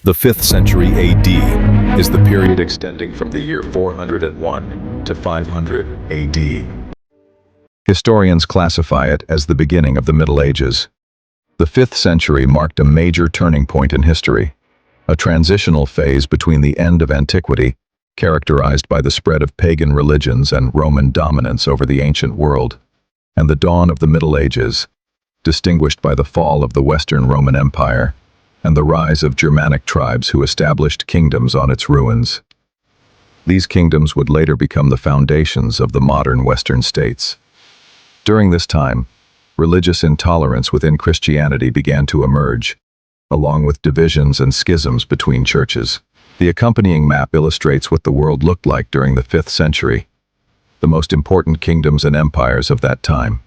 The 5th century AD is the period extending from the year 401 to 500 AD. Historians classify it as the beginning of the Middle Ages. The 5th century marked a major turning point in history, a transitional phase between the end of antiquity, characterized by the spread of pagan religions and Roman dominance over the ancient world, and the dawn of the Middle Ages, distinguished by the fall of the Western Roman Empire and the rise of Germanic tribes who established kingdoms on its ruins. These kingdoms would later become the foundations of the modern Western states. During this time, religious intolerance within Christianity began to emerge, along with divisions and schisms between churches. The accompanying map illustrates what the world looked like during the 5th century, the most important kingdoms and empires of that time.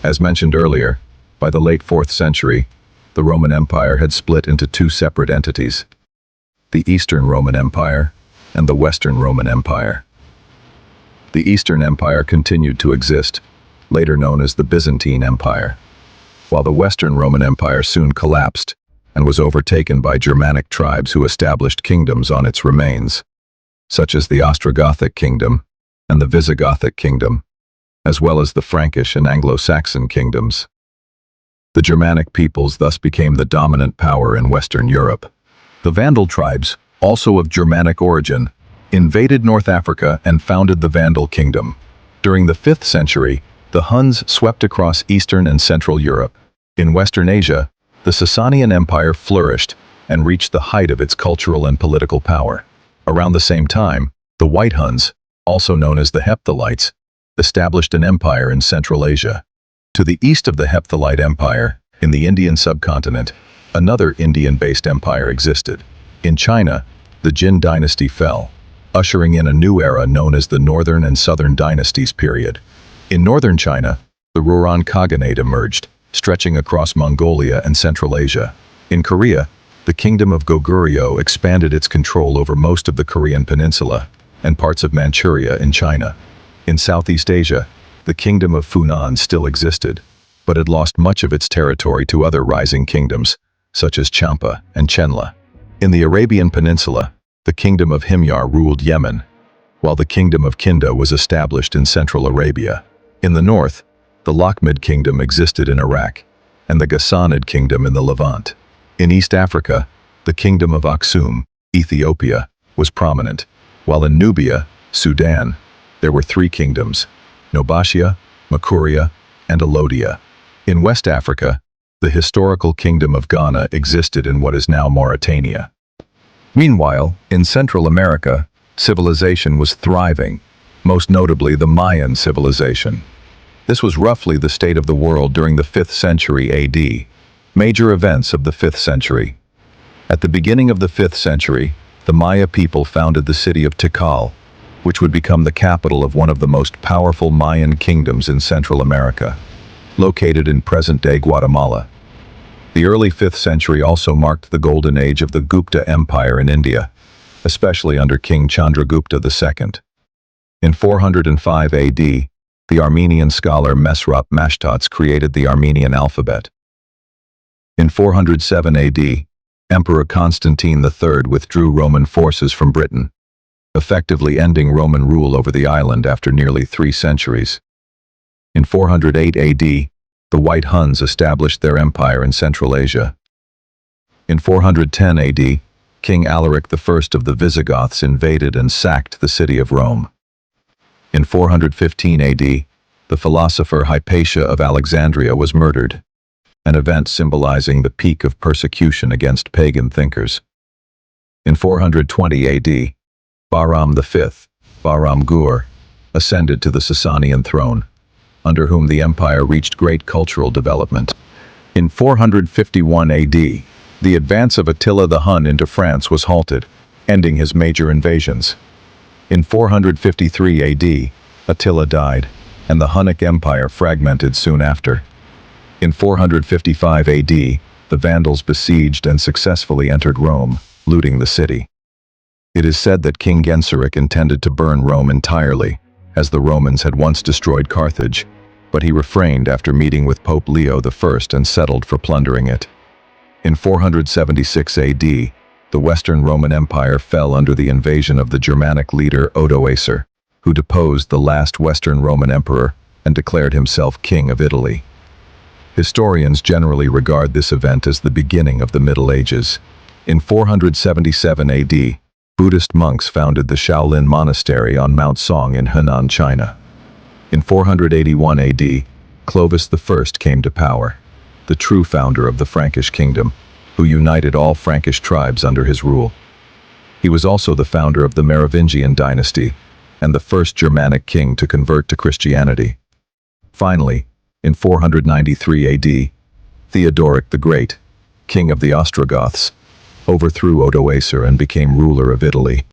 As mentioned earlier, by the late 4th century, the Roman Empire had split into two separate entities, the Eastern Roman Empire and the Western Roman Empire. The Eastern Empire continued to exist, later known as the Byzantine Empire, while the Western Roman Empire soon collapsed and was overtaken by Germanic tribes who established kingdoms on its remains, such as the Ostrogothic kingdom and the Visigothic kingdom, as well as the Frankish and Anglo-Saxon kingdoms. The Germanic peoples thus became the dominant power in Western Europe. The Vandal tribes, also of Germanic origin, invaded North Africa and founded the Vandal kingdom. During the 5th century, the Huns swept across Eastern and Central Europe. In Western Asia, the Sasanian Empire flourished and reached the height of its cultural and political power. Around the same time, the White Huns, also known as the Hephthalites, established an empire in Central Asia. To the east of the Hephthalite Empire, in the Indian subcontinent, another Indian-based empire existed. In China, the Jin dynasty fell, ushering in a new era known as the Northern and Southern Dynasties period. In northern China, the Rouran Khaganate emerged, stretching across Mongolia and Central Asia. In Korea, the Kingdom of Goguryeo expanded its control over most of the Korean peninsula and parts of Manchuria in China. In Southeast Asia, the Kingdom of Funan still existed, but had lost much of its territory to other rising kingdoms, such as Champa and Chenla. In the Arabian Peninsula, the Kingdom of Himyar ruled Yemen, while the Kingdom of Kinda was established in Central Arabia. In the north, the Lakhmid Kingdom existed in Iraq, and the Ghassanid Kingdom in the Levant. In East Africa, the Kingdom of Aksum, Ethiopia, was prominent, while in Nubia, Sudan, there were three kingdoms, Nobatia, Makuria, and Alodia. In West Africa, the historical Kingdom of Ghana existed in what is now Mauritania. Meanwhile, in Central America, civilization was thriving, most notably the Mayan civilization. This was roughly the state of the world during the 5th century AD. Major events of the 5th century. At the beginning of the 5th century, the Maya people founded the city of Tikal, which would become the capital of one of the most powerful Mayan kingdoms in Central America, located in present-day Guatemala. The early 5th century also marked the golden age of the Gupta Empire in India, especially under King Chandragupta II. In 405 AD, the Armenian scholar Mesrop Mashtots created the Armenian alphabet. In 407 AD, Emperor Constantine III withdrew Roman forces from Britain, effectively ending Roman rule over the island after nearly 3 centuries. In 408 AD, the White Huns established their empire in Central Asia. In 410 AD, King Alaric I of the Visigoths invaded and sacked the city of Rome. In 415 AD, the philosopher Hypatia of Alexandria was murdered, an event symbolizing the peak of persecution against pagan thinkers. In 420 AD, Bahram V, Bahram Gur, ascended to the Sasanian throne, under whom the empire reached great cultural development. In 451 AD, the advance of Attila the Hun into France was halted, ending his major invasions. In 453 AD, Attila died, and the Hunnic Empire fragmented soon after. In 455 AD, the Vandals besieged and successfully entered Rome, looting the city. It is said that King Genseric intended to burn Rome entirely, as the Romans had once destroyed Carthage, but he refrained after meeting with Pope Leo I and settled for plundering it. In 476 AD, the Western Roman Empire fell under the invasion of the Germanic leader Odoacer, who deposed the last Western Roman emperor and declared himself king of Italy. Historians generally regard this event as the beginning of the Middle Ages. In 477 AD, Buddhist monks founded the Shaolin Monastery on Mount Song in Henan, China. In 481 AD, Clovis I came to power, the true founder of the Frankish kingdom, who united all Frankish tribes under his rule. He was also the founder of the Merovingian dynasty and the first Germanic king to convert to Christianity. Finally, in 493 AD, Theodoric the Great, king of the Ostrogoths, overthrew Odoacer and became ruler of Italy.